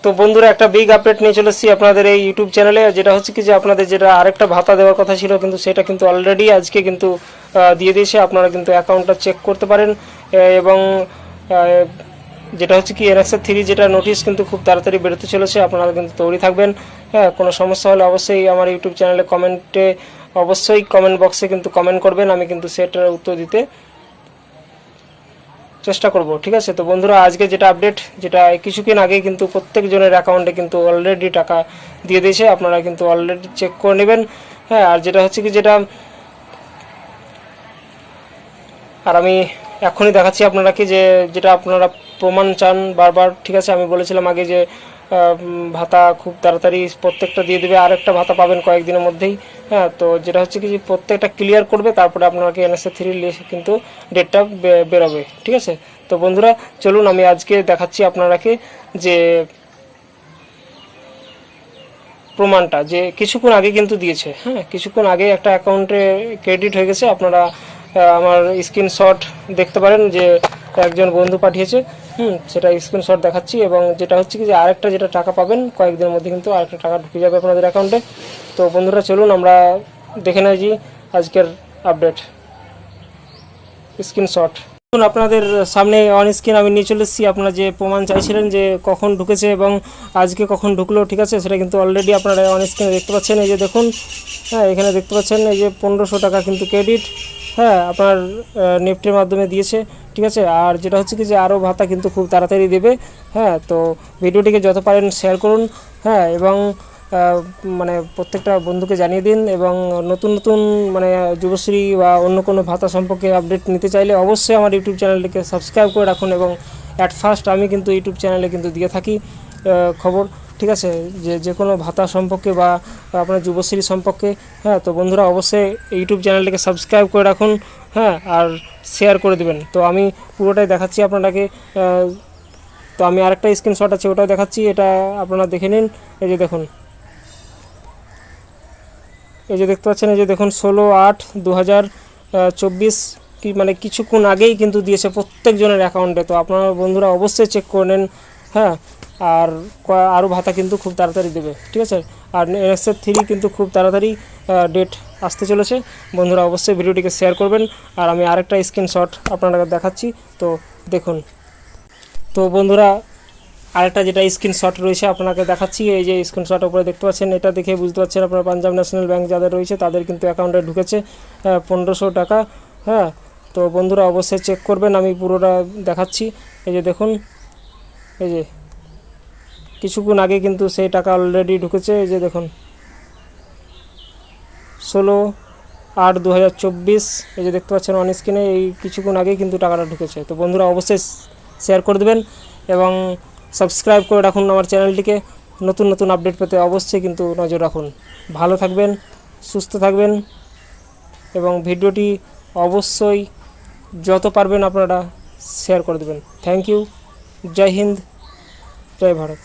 তো বন্ধুরা একটা বিগ আপডেট নিয়ে চলে এসেছি আপনাদের এই ইউটিউব চ্যানেলে, যেটা হচ্ছে কি যে আপনাদের যেটা আরেকটা ভাতা দেওয়ার কথা ছিল কিন্তু সেটা কিন্তু অলরেডি আজকে কিন্তু দিয়ে দিয়েছে। আপনারা কিন্তু অ্যাকাউন্টটা চেক করতে পারেন এবং যেটা হচ্ছে কি NSS-3 যেটা নোটিশ কিন্তু খুব তাড়াতাড়ি বেরোতে চলেছে, আপনারা কিন্তু তৈরি থাকবেন। হ্যাঁ, কোনো সমস্যা হলে অবশ্যই আমার ইউটিউব চ্যানেলে অবশ্যই কমেন্ট বক্সে কিন্তু কমেন্ট করবেন, আমি কিন্তু সেটার উত্তর দিতে চেষ্টা করব। ঠিক আছে, তো বন্ধুরা আজকে যেটা আপডেট, যেটা কিছুক্ষণ আগে কিন্তু প্রত্যেকজনের অ্যাকাউন্টে কিন্তু অলরেডি টাকা দিয়ে দিয়েছে, আপনারা কিন্তু অলরেডি চেক করে নেবেন। হ্যাঁ, আর যেটা হচ্ছে কি আর আমি এখনই দেখাচ্ছি আপনারাকে যেটা আপনারা প্রমাণ চান বারবার। ঠিক আছে, আমি বলেছিলাম আগে যে ভাতা খুব তাড়াতাড়ি প্রত্যেকটা দিয়ে দেবে, আর একটা ভাতা পাবেন কয়েকদিনের মধ্যেই। হ্যাঁ, তো যেটা হচ্ছে কি যে প্রত্যেকটা ক্লিয়ার করবে, তারপরে আপনাকে NSS-3 কিন্তু ডেটটা বেরোবে। ঠিক আছে, তো বন্ধুরা চলুন আমি আজকে দেখাচ্ছি আপনারাকে যে প্রমাণটা, যে কিছুক্ষণ আগে কিন্তু দিয়েছে। হ্যাঁ, কিছুক্ষণ আগে একটা অ্যাকাউন্টে ক্রেডিট হয়ে গেছে। আপনারা আমার স্ক্রিনশট দেখতে পারেন, যে একজন বন্ধু পাঠিয়েছে। সেটা স্ক্রিনশট দেখাচ্ছি। এবং যেটা হচ্ছে কি যে আরেকটা যেটা টাকা পাবেন কয়েকদিনের মধ্যে কিন্তু আরেকটা টাকা ঢুকে যাবে আপনাদের অ্যাকাউন্টে। তো বন্ধুরা চলুন আমরা দেখে নিই আজকের আপডেট স্ক্রিনশট। আপনাদের সামনে অন স্ক্রিন আমি নিয়ে চলে এসেছি। আপনারা যে প্রমাণ চাইছিলেন যে কখন ঢুকেছে এবং আজকে কখন ঢুকলো, ঠিক আছে, সেটা কিন্তু অলরেডি আপনারা অন স্ক্রিনে দেখতে পাচ্ছেন। এই যে দেখুন, হ্যাঁ, এখানে দেখতে পাচ্ছেন এই যে 1500 টাকা কিন্তু ক্রেডিট, হ্যাঁ, আপনার নেফটের মাধ্যমে দিয়েছে। ঠিক আছে, আর যেটা হচ্ছে কি যে আরও ভাতা কিন্তু খুব তাড়াতাড়ি দেবে। হ্যাঁ, তো ভিডিওটিকে যত পারেন শেয়ার করুন। হ্যাঁ, এবং মানে প্রত্যেকটা বন্ধুকে জানিয়ে দিন। এবং নতুন নতুন মানে যুবশ্রী বা অন্য কোনো ভাতা সম্পর্কে আপডেট নিতে চাইলে অবশ্যই আমার ইউটিউব চ্যানেলটিকে সাবস্ক্রাইব করে রাখুন। এবং অ্যাট ফার্স্ট আমি কিন্তু ইউটিউব চ্যানেলে কিন্তু দিয়ে থাকি খবর। ঠিক আছে, যে কোনো ভাতা সম্পর্কে বা আপনার যুবশ্রী সম্পর্কে। হ্যাঁ, তো বন্ধুরা অবশ্যই ইউটিউব চ্যানেলটিকে সাবস্ক্রাইব করে রাখুন। হ্যাঁ, আর শেয়ার করে দেবেন। তো আমি পুরোটাই দেখাচ্ছি আপনাকে। তো আমি আরেকটা স্ক্রিনশট আছে, ওটাও দেখাচ্ছি, এটা আপনারা দেখে নিন। এই যে দেখুন, এই যে দেখতে পাচ্ছেন, এই যে দেখুন 16/8/2024 কি মানে কিছুক্ষণ আগেই কিন্তু দিয়েছে প্রত্যেকজনের অ্যাকাউন্টে। তো আপনারা বন্ধুরা অবশ্যই চেক করে নেন। হ্যাঁ, আর আরও ভাতা কিন্তু খুব তাড়াতাড়ি দেবে। ঠিক আছে, আর NSS-3 কিন্তু খুব তাড়াতাড়ি ডেট আসতে চলেছে। বন্ধুরা অবশ্যই ভিডিওটিকে শেয়ার করবেন। আর আমি আরেকটা স্ক্রিনশট আপনারা দেখাচ্ছি, তো দেখুন। তো বন্ধুরা আরেকটা যেটা স্ক্রিনশট রয়েছে আপনাকে দেখাচ্ছি, এই যে স্ক্রিনশট উপরে দেখতে পাচ্ছেন, এটা দেখে বুঝতে পারছেন আপনারা পাঞ্জাব ন্যাশনাল ব্যাংক যাদের রয়েছে তাদের কিন্তু অ্যাকাউন্টে ঢুকেছে 1500 টাকা। হ্যাঁ, তো বন্ধুরা অবশ্যই চেক করবেন, আমি পুরোটা দেখাচ্ছি। এই যে দেখুন, এই যে কিছুক্ষণ আগে কিন্তু সেই টাকা অলরেডি ঢুকেছে। এই যে দেখুন 16/8/2024, এই যে দেখতে পাচ্ছেন অন স্ক্রিনে, এই কিছুক্ষণ আগেই কিন্তু টাকাটা ঢুকেছে। তো বন্ধুরা অবশ্যই শেয়ার করে দেবেন এবং সাবস্ক্রাইব করে রাখুন আমার চ্যানেলটিকে। নতুন নতুন আপডেট পেতে অবশ্যই কিন্তু নজর রাখুন। ভালো থাকবেন, সুস্থ থাকবেন এবং ভিডিওটি অবশ্যই যত পারবেন আপনারা শেয়ার করে দেবেন। Thank you. জয় হিন্দ, জয় ভারত।